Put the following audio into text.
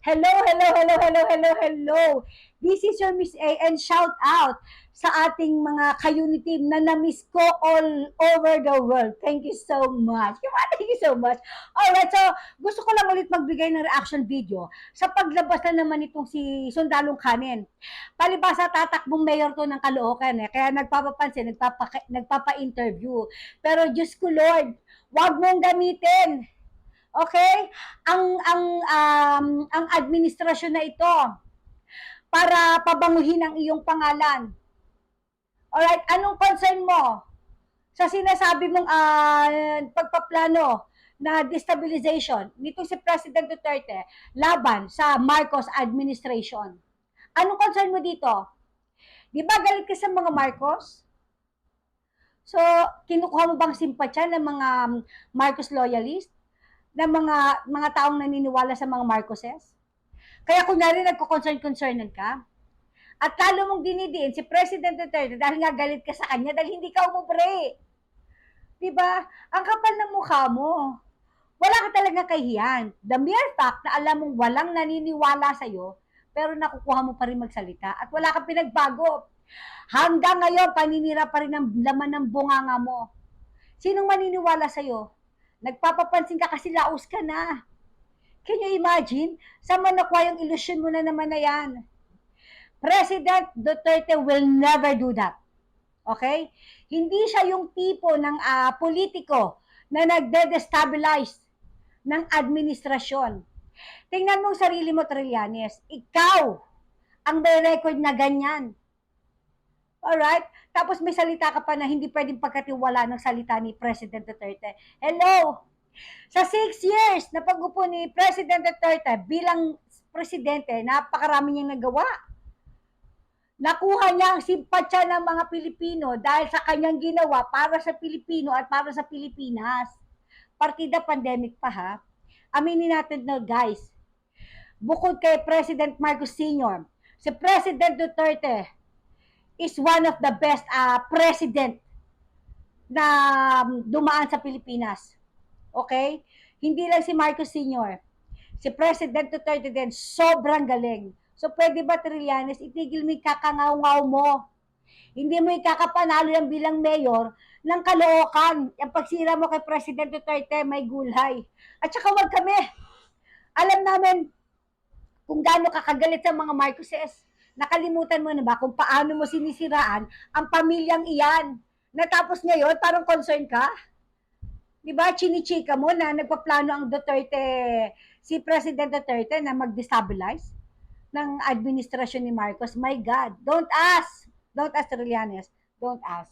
Hello, hello, hello, hello, hello, hello. This is your Miss A and shout out sa ating mga ka-unity na na-miss ko all over the world. Thank you so much. Thank you so much. Alright, so gusto ko lang ulit magbigay ng reaction video sa paglabas na naman itong si Sundalong Kanin. Palibasa tatakbong mayor to ng Caloocan kaya nagpapa-interview. Pero Diyos ko Lord, wag mong gamitin. Okay? Ang administrasyon na ito para pabanguhin ang iyong pangalan. Alright, anong concern mo sa sinasabi mong pagpaplano na destabilization nito si President Duterte laban sa Marcos administration? Anong concern mo dito? Di ba galit ka sa mga Marcos? So, kinukuha mo bang simpatya ng mga Marcos loyalist? Ng mga taong naniniwala sa mga Marcoses? Kaya kunyari nagko-concern-concernan ka, at lalo mong dinidiin si President Duterte dahil nga galit ka sa kanya dahil hindi ka umubre. Diba? Ang kapal ng mukha mo. Wala ka talaga kahiyan. The mere fact na alam mong walang naniniwala sa'yo, pero nakukuha mo pa rin magsalita at wala kang pinagbago. Hanggang ngayon, paninira pa rin ang laman ng bunganga mo. Sinong maniniwala sa'yo? Nagpapapansin ka kasi laos ka na. Can you imagine? Saan mo nakuha yung illusion mo na naman na yan? President Duterte will never do that. Okay? Hindi siya yung tipo ng politiko na nagde-destabilize ng administrasyon. Tingnan mo ang sarili mo, Trillanes. Ikaw ang may record na ganyan. Alright? Tapos may salita ka pa na hindi pwedeng pagkatiwala ng salita ni President Duterte. Hello? Sa 6 years na pag-upo ni President Duterte bilang presidente, napakarami niyang nagawa. Nakuha niya ang simpatya ng mga Pilipino dahil sa kanyang ginawa para sa Pilipino at para sa Pilipinas. Partida pandemic pa ha. Aminin natin na guys, bukod kay President Marcos Sr., si President Duterte is one of the best president na dumaan sa Pilipinas. Okay? Hindi lang si Marcos Sr., si President Duterte din, sobrang galing. So, pwede ba, Trillanes, itigil mo yung kakangaw-ngaw mo? Hindi mo ikakapanalo yan bilang mayor ng Caloocan. Yung pagsira mo kay President Duterte, may gulay. At saka wag kami. Alam namin kung gaano kakagalit sa mga Marcoses. Nakalimutan mo na ba kung paano mo sinisiraan ang pamilyang iyan? Natapos ngayon, parang concern ka? Di ba, chinichika mo na nagpaplano ang Duterte, si President Duterte na mag-destabilize ng administrasyon ni Marcos. My God, don't ask. Don't ask, Trillanes. Don't ask.